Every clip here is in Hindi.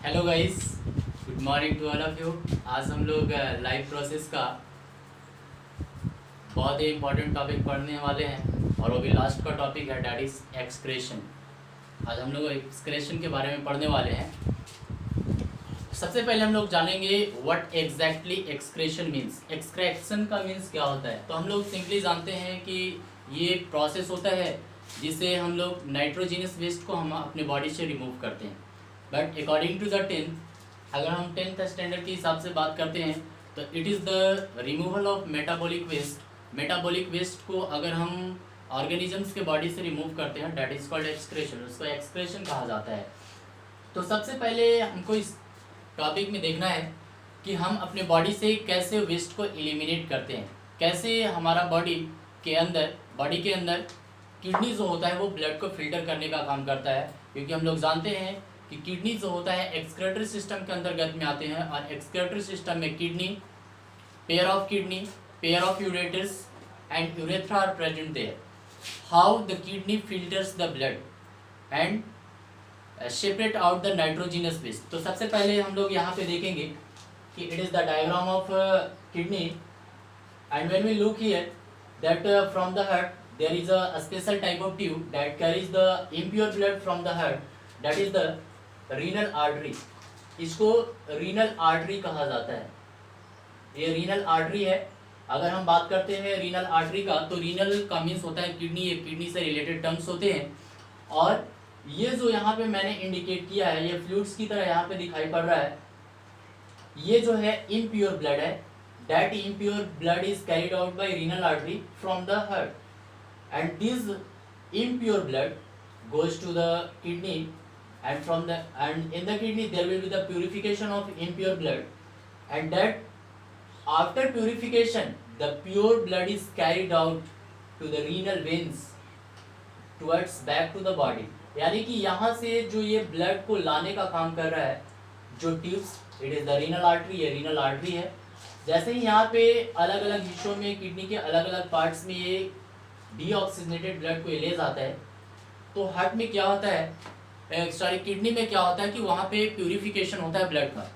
Hello guys, good morning to all of you. आज हम लोग लाइफ प्रोसेस का बहुत ही इम्पोर्टेंट टॉपिक पढ़ने वाले हैं और वो भी लास्ट का टॉपिक है, डैट इज एक्सक्रेशन। आज हम लोग एक्सक्रेशन के बारे में पढ़ने वाले हैं। सबसे पहले हम लोग जानेंगे what exactly excretion means. Excretion का मीन्स क्या होता है, तो हम लोग सिंपली जानते हैं कि ये प्रोसेस होता है जिससे हम लोग नाइट्रोजिनस वेस्ट को हम अपने बॉडी से रिमूव करते हैं। But according to the 10th, अगर हम 10th स्टैंडर्ड के हिसाब से बात करते हैं तो it is the removal of metabolic waste. Metabolic waste को अगर हम ऑर्गेनिजम्स के बॉडी से रिमूव करते हैं डैट इज़ कॉल्ड एक्सक्रेशन, उसको एक्सक्रेशन कहा जाता है। तो सबसे पहले हमको इस टॉपिक में देखना है कि हम अपने बॉडी से कैसे वेस्ट को एलिमिनेट करते हैं, कैसे हमारा बॉडी के अंदर किडनी जो होता है वो ब्लड को फिल्टर करने का काम करता है। क्योंकि हम लोग जानते हैं कि किडनी जो होता है एक्सक्रेटरी सिस्टम के अंतर्गत में आते हैं और एक्सक्रेटरी सिस्टम में kidney, pair of ureters and urethra are present there. How the kidney filters the blood and separate out the nitrogenous waste. तो सबसे पहले हम लोग यहाँ पे देखेंगे कि it is the diagram of kidney and when we look here that from the heart there is a special type of tube that carries the impure blood from the heart, that is the renal artery। इसको रीनल आर्टरी कहा जाता है। ये रीनल आर्टरी है। अगर हम बात करते हैं रीनल आर्टरी का तो रीनल का मीन्स होता है किडनी, ये किडनी से रिलेटेड टर्म्स होते हैं। और ये जो यहाँ पे मैंने इंडिकेट किया है ये फ्लूइड्स की तरह यहाँ पे दिखाई पड़ रहा है, ये जो है इम्प्योर ब्लड है। That impure blood is carried out by renal artery from the heart and this impure blood goes to the kidney and in the kidney there will be the purification of impure blood, and that after purification the pure blood is carried out to the renal veins towards back to the body। यानी कि यहाँ से जो ये ब्लड को लाने का काम कर रहा है जो tubes, it is the renal artery, ये रीनल आर्टरी है। जैसे ही यहाँ पे अलग अलग हिस्सों में किडनी के अलग अलग पार्ट्स में ये डीऑक्सीजनेटेड ब्लड को ले जाता है, तो हार्ट में क्या होता है, सॉरी किडनी में क्या होता है कि वहाँ पे प्यूरिफिकेशन होता है ब्लड का।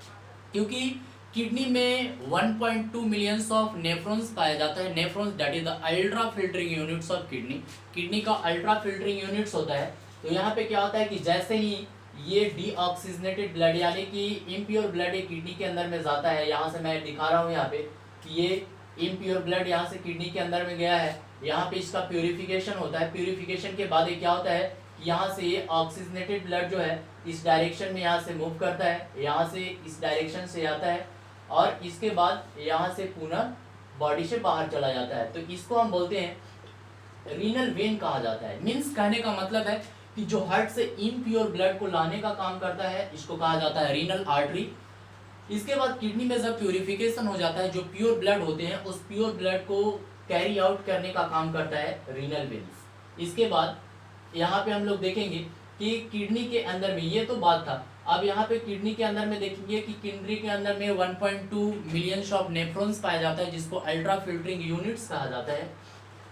क्योंकि किडनी में 1.2 मिलियंस ऑफ नेफ्रॉन्स पाया जाता है। Nephrons that is the ultra filtering units of kidney. Kidney का अल्ट्रा फिल्टरिंग यूनिट्स होता है। तो यहाँ पे क्या होता है कि जैसे ही ये डीऑक्सीजनेटेड ब्लड यानी कि इम्प्योर ब्लड ये किडनी के अंदर में जाता है, यहाँ से मैं दिखा रहा हूँ यहाँ पे कि ये इम्प्योर ब्लड यहाँ से किडनी के अंदर में गया है, यहाँ पे इसका प्यूरिफिकेशन होता है। प्यूरिफिकेशन के बाद ये क्या होता है कि यहाँ से ये ऑक्सीजनेटेड ब्लड जो है इस डायरेक्शन में यहाँ से मूव करता है, यहाँ से इस डायरेक्शन से आता है और इसके बाद यहाँ से पुनः बॉडी से बाहर चला जाता है। तो इसको हम बोलते हैं रीनल वेन कहा जाता है। मीन्स कहने का मतलब है कि जो हार्ट से इम्प्योर ब्लड को लाने का काम करता है इसको कहा जाता है रीनल आर्टरी। इसके बाद किडनी में जब प्यूरिफिकेशन हो जाता है, जो प्योर ब्लड होते हैं उस प्योर ब्लड को कैरी आउट करने का काम करता है रीनल वेन्स। इसके बाद यहाँ पे हम लोग देखेंगे कि किडनी के अंदर में, ये तो बात था, अब यहाँ पे किडनी के अंदर में देखेंगे कि किडनी के अंदर में 1.2 मिलियन ऑफ नेफ्रॉन्स पाया जाता है जिसको अल्ट्रा फिल्टरिंग यूनिट्स कहा जाता है।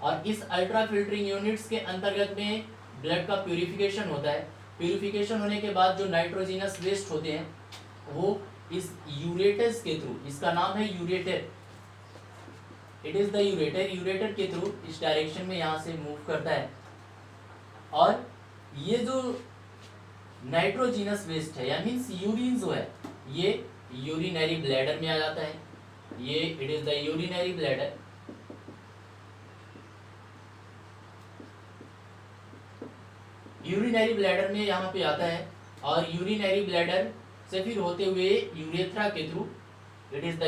और इस अल्ट्रा फिल्टरिंग यूनिट्स के अंतर्गत में ब्लड का प्यूरिफिकेशन होता है। प्यूरिफिकेशन होने के बाद जो नाइट्रोजिनस वेस्ट होते हैं वो इस यूरेटर्स के थ्रू, इसका नाम है ureter, it is the ureter के थ्रू इस डायरेक्शन में यहाँ से मूव करता है। और ये जो नाइट्रोजिनस वेस्ट है या मीन्स यूरिन जो है ये यूरिनरी ब्लैडर में आ जाता है। ये it is the urinary bladder. Urinary bladder में यहाँ पे आता है और यूरिनरी ब्लैडर से फिर होते हुए यूरेथ्रा के through, it is the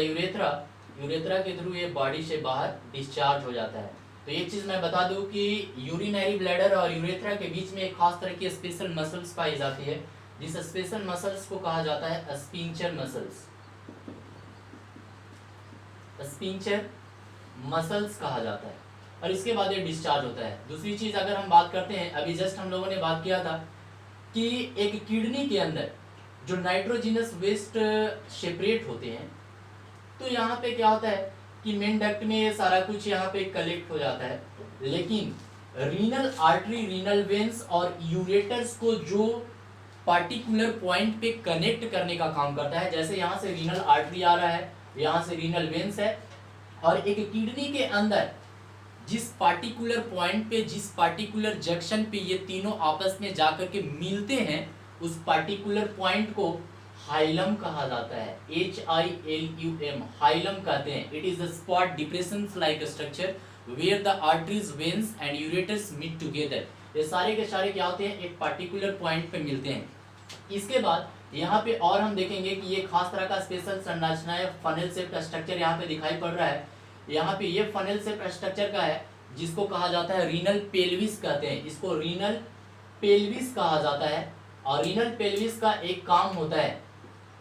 urethra के थ्रू ये बॉडी से बाहर डिस्चार्ज हो जाता है। तो एक चीज़ मैं बता दूं कि यूरिनरी ब्लैडर और यूरेथ्रा के बीच में एक खास तरह की स्पेशल मसल्स पाई जाती है, जिस स्पेशल मसल्स को कहा जाता है स्पिंक्चर मसल्स। स्पिंक्चर मसल्स कहा जाता है और इसके बाद ये डिस्चार्ज होता है। दूसरी चीज़ अगर हम बात करते हैं, अभी जस्ट हम लोगों ने बात किया था कि एक किडनी के अंदर जो नाइट्रोजिनस वेस्ट सेपरेट होते हैं, तो यहाँ पे क्या होता है कि मेन डक्ट में ये सारा कुछ यहाँ पे कलेक्ट हो जाता है, लेकिन रीनल आर्टरी, रीनल वेन्स और यूरेटर्स को जो पार्टिकुलर पॉइंट पे कनेक्ट करने का काम करता है। जैसे यहाँ से रीनल आर्टरी आ रहा है, यहाँ से रीनल वेन्स है, और एक किडनी के अंदर जिस पार्टिकुलर पॉइंट पे, जिस पार्टिकुलर जंक्शन पे ये तीनों आपस में जाकर के मिलते हैं, उस पार्टिकुलर पॉइंट को हाइलम कहा जाता है। HILUM, हाइलम कहते हैं। It is a spot depression like structure where the arteries, veins and ureters meet together. ये सारे के सारे क्या होते हैं, एक पार्टिकुलर पॉइंट पे मिलते हैं। इसके बाद यहाँ पे और हम देखेंगे कि ये खास तरह का स्पेशल संरचना है, फनल शेप का स्ट्रक्चर यहाँ पे दिखाई पड़ रहा है। यहाँ पे ये फनल शेप स्ट्रक्चर का है, जिसको कहा जाता है रीनल पेल्विस कहते हैं। इसको रीनल पेल्विस कहा जाता है। और रीनल पेल्विस का एक काम होता है,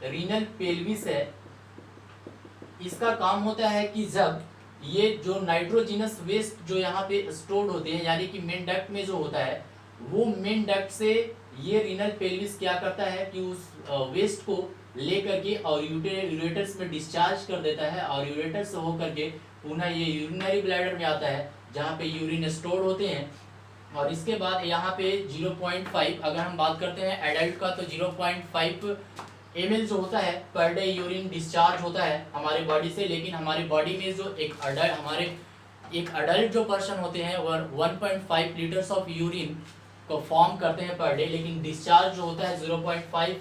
रीनल पेल्विस है, इसका काम होता है कि जब ये जो नाइट्रोजिनस वेस्ट जो यहाँ पे स्टोर्ड होते हैं, यानी कि मेन डक्ट में जो होता है, वो मेन डक्ट से ये रीनल पेल्विस क्या करता है कि उस वेस्ट को ले करके और यूरेटर्स में डिस्चार्ज कर देता है, और यूरेटर से होकर के पुनः ये यूरिनरी ब्लैडर में आता है, जहाँ पे यूरिन स्टोर होते हैं। और इसके बाद यहाँ पे 0.5, अगर हम बात करते हैं एडल्ट का, तो 0.5 ml जो होता है पर डे यूरिन डिस्चार्ज होता है हमारे बॉडी से। लेकिन हमारी बॉडी में जो एक अडल्ट जो पर्सन होते हैं वह 1.5 लीटर्स ऑफ यूरिन को फॉर्म करते हैं पर डे, लेकिन डिस्चार्ज जो होता है 0.5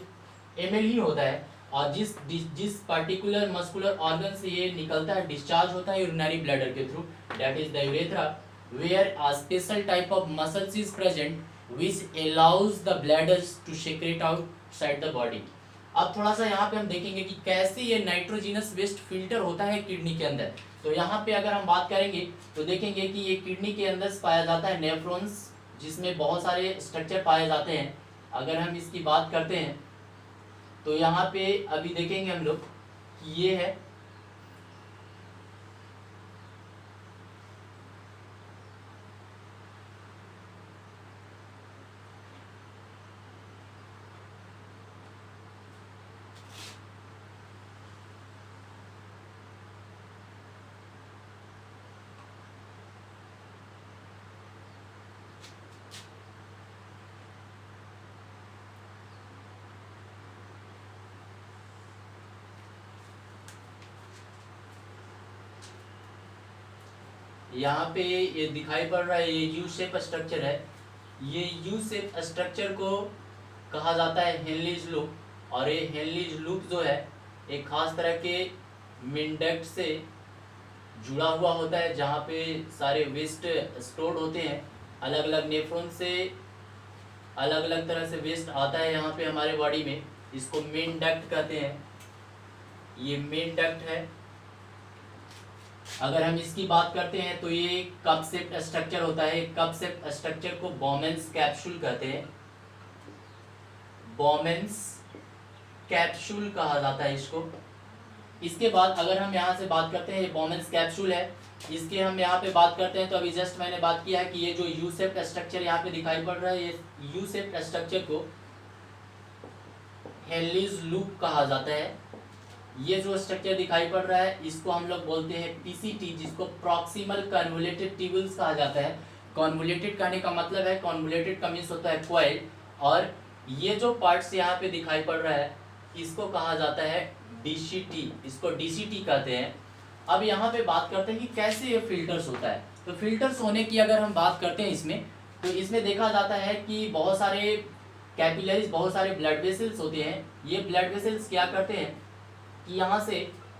ml ही होता है। और जिस पार्टिकुलर मस्कुलर ऑर्गन से ये निकलता है, डिस्चार्ज होता है यूरिनरी ब्लैडर के through, that is the urethra, where a special type of muscles is present which allows the bladders to secrete outside the body। अब थोड़ा सा यहाँ पे हम देखेंगे कि कैसे ये नाइट्रोजिनस वेस्ट फिल्टर होता है किडनी के अंदर। तो यहाँ पे अगर हम बात करेंगे तो देखेंगे कि ये किडनी के अंदर पाया जाता है नेफ्रॉन्स, जिसमें बहुत सारे स्ट्रक्चर पाए जाते हैं। अगर हम इसकी बात करते हैं तो यहाँ पे अभी देखेंगे हम लोग कि ये है, यहाँ पे ये दिखाई पड़ रहा है, ये यू शेप स्ट्रक्चर है। ये यू शेप स्ट्रक्चर को कहा जाता है हेनलीज लूप। और ये हेनलीज लूप जो है एक खास तरह के मेंडक्ट से जुड़ा हुआ होता है, जहाँ पे सारे वेस्ट स्टोर्ड होते हैं। अलग अलग नेफ्रॉन से अलग अलग तरह से वेस्ट आता है यहाँ पे हमारे बॉडी में, इसको मेन डक्ट कहते हैं। ये मेन डक्ट है। अगर हम इसकी बात करते हैं तो ये कप शेप्ड स्ट्रक्चर होता है। कप शेप्ड स्ट्रक्चर को बॉमेंस कैप्सूल कहते हैं, बॉमेंस कैप्सूल कहा जाता है इसको। इसके बाद अगर हम यहाँ से बात करते हैं, ये बॉमेंस कैप्सूल है, इसके हम यहाँ पे बात करते हैं तो अभी जस्ट मैंने बात किया है कि ये जो यू शेप्ड स्ट्रक्चर यहाँ पे दिखाई पड़ रहा है, ये यू शेप्ड स्ट्रक्चर को हेनलीज लूप कहा जाता है। ये जो स्ट्रक्चर दिखाई पड़ रहा है इसको हम लोग बोलते हैं PCT, जिसको प्रॉक्सिमल कन्वोलेटेड ट्यूबल्स कहा जाता है। कन्वोलेटेड कहने का मतलब है, कन्वोलेटेड का मीन्स होता है क्वाइल, और ये जो पार्ट्स यहाँ पे दिखाई पड़ रहा है इसको कहा जाता है DCT, इसको DCT कहते हैं। अब यहाँ पे बात करते हैं कि कैसे ये फिल्टर्स होता है। तो फिल्टर्स होने की अगर हम बात करते हैं इसमें, तो इसमें देखा जाता है कि बहुत सारे कैपिलरीज, बहुत सारे ब्लड वेसल्स होते हैं। ये ब्लड वेसल्स क्या करते हैं कि यहाँ से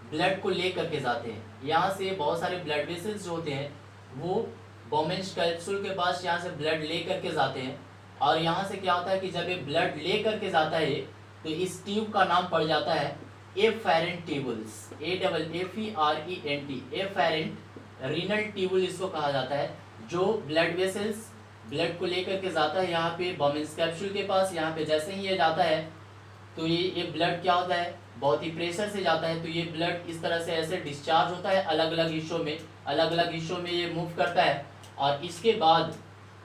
ब्लड को ले करके जाते हैं। यहाँ से बहुत सारे ब्लड वेसल्स जो होते हैं वो बॉमेंस कैप्सूल के पास यहाँ से ब्लड ले करके जाते हैं। और यहाँ से क्या होता है कि जब ये ब्लड ले करके जाता है तो इस ट्यूब का नाम पड़ जाता है afferent tubules, AFFERENT, afferent renal tubule इसको कहा जाता है, जो ब्लड वेसल्स ब्लड को ले करके जाता है यहाँ पे बॉमेंस कैप्सूल के पास। यहाँ पे जैसे ही ये जाता है तो ये ब्लड क्या होता है, बहुत ही प्रेशर से जाता है, तो ये ब्लड इस तरह से ऐसे डिस्चार्ज होता है अलग अलग हिस्सों में ये मूव करता है। और इसके बाद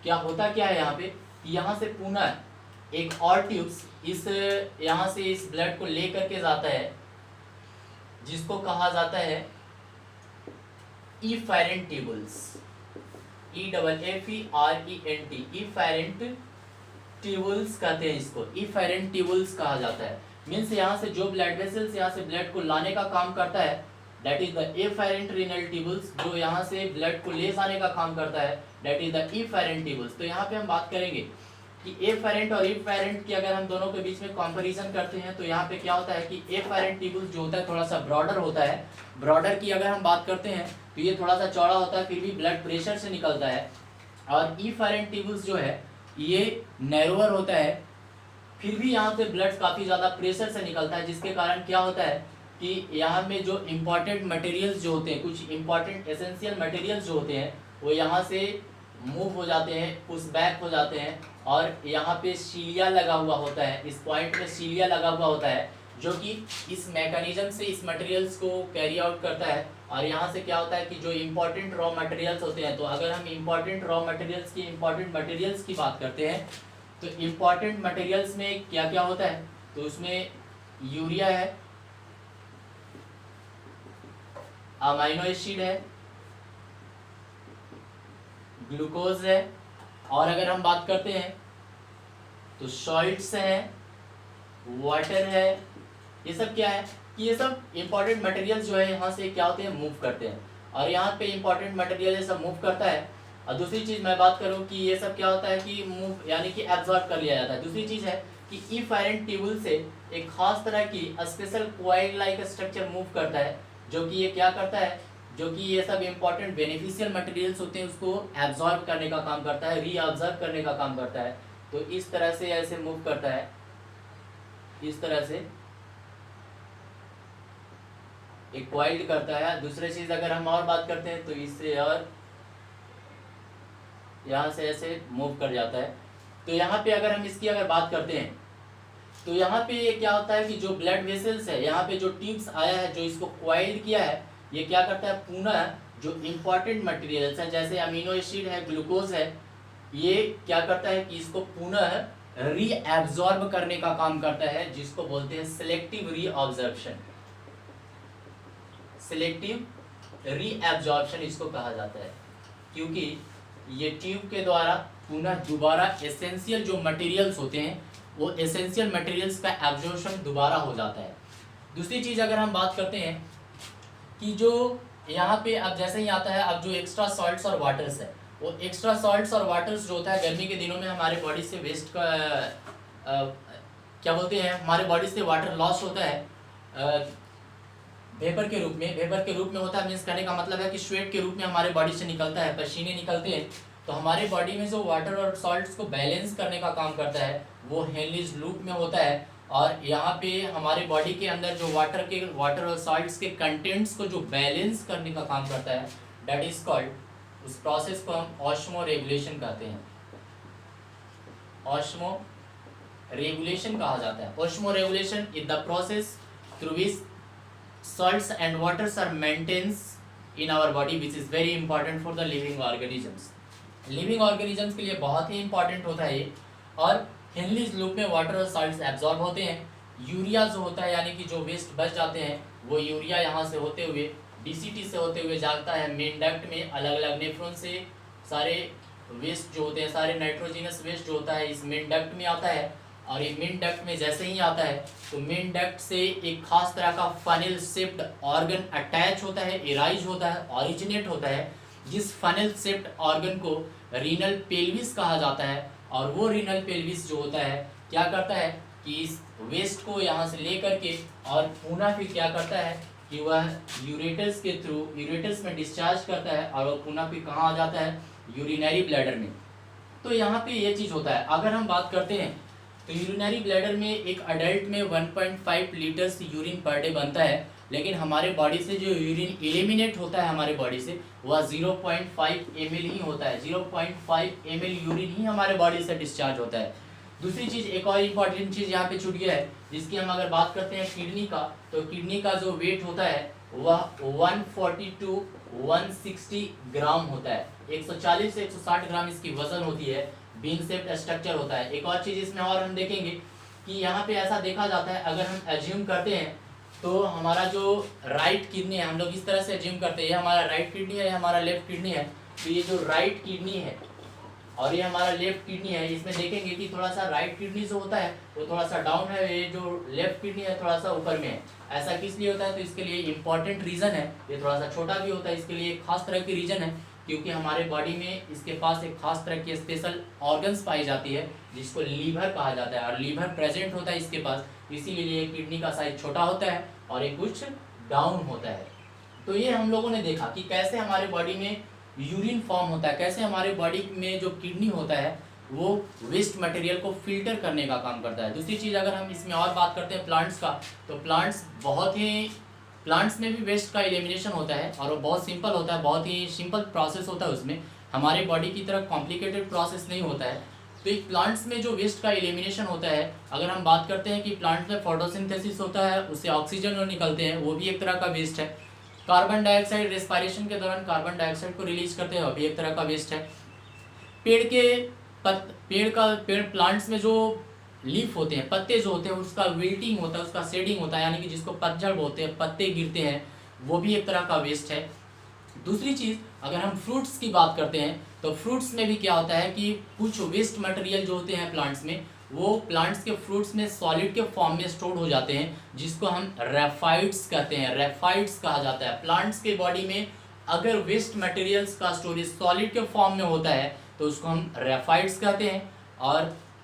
क्या होता क्या है यहाँ पे, यहाँ से पुनः एक और ट्यूब्स इस यहाँ से इस ब्लड को ले करके जाता है, जिसको कहा जाता है efferent tubules, EFFERENT, efferent tubules कहते हैं इसको, इफेरेंट ट्यूबुल्स कहा जाता है। मीन्स यहाँ से जो ब्लड वेसल्स यहाँ से ब्लड को लाने का काम करता है, that is the efferent renal tubules. जो यहाँ से ब्लड को ले जाने का काम करता है, that is the efferent tubules. तो यहाँ पे हम बात करेंगे कि एफेरेंट और इफेरेंट की अगर हम दोनों के बीच में कंपैरिजन करते हैं तो यहाँ पे क्या होता है कि एफेरेंट ट्यूबुल्स जो होता है थोड़ा सा ब्रॉडर होता है। ब्रॉडर की अगर हम बात करते हैं तो ये थोड़ा सा चौड़ा होता है, फिर भी ब्लड प्रेशर से निकलता है। और इफेरेंट ट्यूबुल्स जो है ये नैरोअर होता है, फिर भी यहाँ पे ब्लड काफ़ी ज़्यादा प्रेशर से निकलता है, जिसके कारण क्या होता है कि यहाँ में जो इम्पॉर्टेंट मटेरियल्स जो होते हैं, कुछ इम्पॉर्टेंट एसेंशियल मटेरियल्स जो होते हैं वो यहाँ से मूव हो जाते हैं, पुश बैक हो जाते हैं। और यहाँ पे सीलिया लगा हुआ होता है, इस पॉइंट में सीलिया लगा हुआ होता है जो कि इस मैकेनिज्म से इस मटेरियल्स को कैरी आउट करता है। और यहाँ से क्या होता है कि जो इम्पॉर्टेंट रॉ मटेरियल्स होते हैं, तो अगर हम इम्पॉर्टेंट रॉ मटेरियल्स की बात करते हैं तो इम्पॉर्टेंट मटेरियल्स में क्या क्या होता है, तो उसमें यूरिया है, अमाइनो एसिड है, ग्लूकोज है, और अगर हम बात करते हैं तो सॉल्ट्स हैं, वाटर है। ये सब क्या है कि ये सब इंपॉर्टेंट मटेरियल्स जो है यहाँ से क्या होते हैं, मूव करते हैं। और यहाँ पे इंपॉर्टेंट मटेरियल ये सब मूव करता है। और दूसरी चीज़ मैं बात करूँ कि ये सब क्या होता है कि मूव यानी कि एब्जॉर्ब कर लिया जाता है। दूसरी चीज़ है कि इफेरेंट ट्यूबुल से एक खास तरह की special coil like structure move करता है, जो कि ये क्या करता है, जो कि ये सब इंपॉर्टेंट बेनिफिशियल मटेरियल्स होते हैं उसको एब्जॉर्ब करने का काम करता है, रीअब्जॉर्ब करने का काम करता है। तो इस तरह से ऐसे मूव करता है, इस तरह से एक कॉइल्ड करता है। दूसरी चीज़ अगर हम और बात करते हैं तो इससे और यहाँ से ऐसे मूव कर जाता है। तो यहाँ पे अगर हम इसकी अगर बात करते हैं तो यहाँ पे ये क्या होता है कि जो ब्लड वेसल्स है, यहाँ पे जो ट्यूब्स आया है जो इसको कॉइल्ड किया है, ये क्या करता है, पुनः जो इम्पॉर्टेंट मटेरियल्स हैं जैसे अमीनो एसिड है, ग्लूकोज है, ये क्या करता है कि इसको पुनः रीअब्जॉर्ब करने का काम करता है, जिसको बोलते हैं सिलेक्टिव रीअब्जॉर्प्शन। सिलेक्टिव रीअब्जॉर्प्शन इसको कहा जाता है, क्योंकि ये ट्यूब के द्वारा पुनः दोबारा एसेंशियल जो मटेरियल्स होते हैं वो एसेंशियल मटेरियल्स का एब्जॉर्प्शन दोबारा हो जाता है। दूसरी चीज़ अगर हम बात करते हैं कि जो यहाँ पे अब जैसे ही आता है, अब जो एक्स्ट्रा सॉल्ट्स और वाटर्स है, वो एक्स्ट्रा सॉल्ट्स और वाटर्स जो होता है गर्मी के दिनों में हमारे बॉडी से वेस्ट का क्या बोलते हैं, हमारे बॉडी से वाटर लॉस होता है वेपर के रूप में। वेपर के रूप में होता है, मीन्स कहने का मतलब है कि स्वेट के रूप में हमारे बॉडी से निकलता है, पसीने निकलते हैं। तो हमारे बॉडी में जो वाटर और सॉल्ट्स को बैलेंस करने का काम करता है वो हेनलीज लूप में होता है। और यहाँ पे हमारे बॉडी के अंदर जो वाटर और सॉल्ट्स के कंटेंट्स को जो बैलेंस करने का काम करता है, दैट इज कॉल्ड, उस प्रोसेस को हम ऑस्मो रेगुलेशन कहते हैं। ऑस्मो रेगुलेशन कहा जाता है। Osmo regulation is the process through which salts and waters are maintained in our body, which is very important for the living organisms. Living organisms के लिए बहुत ही इंपॉर्टेंट होता है ये। और हेनलीज लूप में वाटर और सॉल्ट्स एब्जॉर्ब होते हैं। यूरिया जो होता है यानी कि जो वेस्ट बच जाते हैं, वो यूरिया यहाँ से होते हुए डीसीटी से होते हुए जाता है मेन डक्ट में, अलग अलग नेफ्रॉन से सारे वेस्ट जो होते हैं, सारे नाइट्रोजिनस वेस्ट जो होता है इस मेन डक्ट में आता है। और ये मेन डक्ट में जैसे ही आता है तो मेन डक्ट से एक खास तरह का फनल शेप्ड ऑर्गन अटैच होता है, इराइज होता है, ऑरिजिनेट होता है, जिस फनल शेप्ड ऑर्गन को रीनल पेल्विस कहा जाता है। और वो रीनल पेल्विस जो होता है क्या करता है कि इस वेस्ट को यहाँ से ले करके और पुनः फिर क्या करता है कि वह यूरेटर्स के थ्रू यूरेटर्स में डिस्चार्ज करता है और वो पुनः फिर कहाँ आ जाता है, यूरिनरी ब्लैडर में। तो यहाँ पे ये चीज़ होता है। अगर हम बात करते हैं तो यूरिनरी ब्लैडर में एक अडल्ट में 1.5 लीटर्स यूरिन पर डे बनता है, लेकिन हमारे बॉडी से जो यूरिन एलिमिनेट होता है हमारे बॉडी से वह 0.5 ml ही होता है। 0.5 ml यूरिन ही हमारे बॉडी से डिस्चार्ज होता है। दूसरी चीज़, एक और इम्पॉर्टेंट चीज़ यहाँ पे छूट गया है, जिसकी हम अगर बात करते हैं किडनी का, तो किडनी का जो वेट होता है वह 140 to 160 ग्राम होता है। 140 से 160 ग्राम इसकी वजन होती है। बीन शेप्ड स्ट्रक्चर होता है। एक और चीज़ इसमें और हम देखेंगे कि यहाँ पे ऐसा देखा जाता है, अगर हम एज्यूम करते हैं तो हमारा जो राइट किडनी है, हम लोग इस तरह से एज्यूम करते हैं ये हमारा राइट किडनी है, ये हमारा लेफ्ट किडनी है। तो ये जो राइट किडनी है और ये हमारा लेफ्ट किडनी है। इसमें देखेंगे कि थोड़ा सा राइट किडनी जो होता है वो थोड़ा सा डाउन है, ये जो लेफ्ट किडनी है थोड़ा सा ऊपर में है। ऐसा किस लिए होता है? तो इसके लिए इंपॉर्टेंट रीज़न है, ये थोड़ा सा छोटा भी होता है, इसके लिए एक खास तरह की रीज़न है, क्योंकि हमारे बॉडी में इसके पास एक खास तरह की स्पेशल ऑर्गन्स पाई जाती है जिसको लीवर कहा जाता है, और लीवर प्रेजेंट होता है इसके पास, इसीलिए किडनी का साइज छोटा होता है और ये कुछ डाउन होता है। तो ये हम लोगों ने देखा कि कैसे हमारे बॉडी में यूरिन फॉर्म होता है, कैसे हमारे बॉडी में जो किडनी होता है वो वेस्ट मटेरियल को फिल्टर करने का काम करता है। दूसरी चीज़ अगर हम इसमें और बात करते हैं प्लांट्स का, तो प्लांट्स में भी वेस्ट का एलिमिनेशन होता है और वो बहुत सिंपल होता है, बहुत ही सिंपल प्रोसेस होता है उसमें, हमारे बॉडी की तरह कॉम्प्लिकेटेड प्रोसेस नहीं होता है। तो एक प्लांट्स में जो वेस्ट का एलिमिनेशन होता है, अगर हम बात करते हैं कि प्लांट्स में फोटोसिंथेसिस होता है, उससे ऑक्सीजन जो निकलते हैं वो भी एक तरह का वेस्ट है। कार्बन डाइऑक्साइड रेस्पिरेशन के दौरान कार्बन डाइऑक्साइड को रिलीज करते हैं, वो भी एक तरह का वेस्ट है। पेड़ प्लांट्स में जो लीफ होते हैं, पत्ते जो होते हैं, उसका विल्टिंग होता है, उसका शेडिंग होता है, यानी कि जिसको पतझड़ बोलते हैं, पत्ते गिरते हैं, वो भी एक तरह का वेस्ट है। दूसरी चीज़ अगर हम फ्रूट्स की बात करते हैं, तो फ्रूट्स में भी क्या होता है कि कुछ वेस्ट मटेरियल जो होते हैं प्लांट्स में, वो प्लांट्स के फ्रूट्स में सॉलिड के फॉर्म में स्टोर हो जाते हैं, जिसको हम रेफाइड्स कहते हैं, रेफाइड्स कहा जाता है। प्लांट्स के बॉडी में अगर वेस्ट मटेरियल्स का स्टोरेज सॉलिड के फॉर्म में होता है तो उसको हम रेफाइड्स कहते हैं।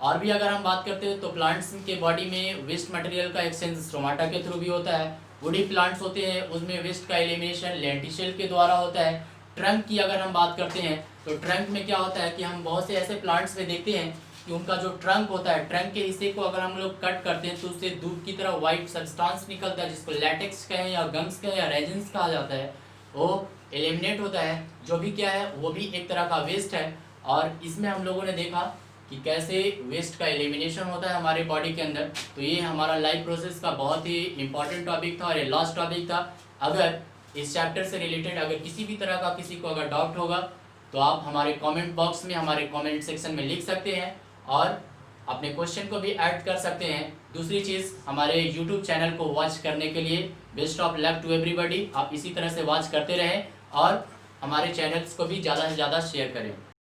और भी अगर हम बात करते हैं तो प्लांट्स के बॉडी में वेस्ट मटेरियल का एक्सचेंज स्टोमाटा के थ्रू भी होता है। वुडी प्लांट्स होते हैं उसमें वेस्ट का एलिमिनेशन लेंटिशेल के द्वारा होता है। ट्रंक की अगर हम बात करते हैं तो ट्रंक में क्या होता है कि हम बहुत से ऐसे प्लांट्स में देखते हैं कि उनका जो ट्रंक होता है, ट्रंक के हिस्से को अगर हम लोग कट करते हैं तो उससे दूध की तरह वाइट सब्सटेंस निकलता है, जिसको लैटेक्स कहें या गम्स कहें या रेजिन्स कहा जाता है, वो एलिमिनेट होता है, जो भी क्या है वो भी एक तरह का वेस्ट है। और इसमें हम लोगों ने देखा कि कैसे वेस्ट का एलिमिनेशन होता है हमारे बॉडी के अंदर। तो ये हमारा लाइफ प्रोसेस का बहुत ही इंपॉर्टेंट टॉपिक था और ये लास्ट टॉपिक था। अगर इस चैप्टर से रिलेटेड अगर किसी भी तरह का किसी को अगर डाउट होगा तो आप हमारे कमेंट बॉक्स में, हमारे कमेंट सेक्शन में लिख सकते हैं और अपने क्वेश्चन को भी ऐड कर सकते हैं। दूसरी चीज़, हमारे यूट्यूब चैनल को वॉच करने के लिए best of luck to everybody. आप इसी तरह से वॉच करते रहें और हमारे चैनल्स को भी ज़्यादा से ज़्यादा शेयर करें।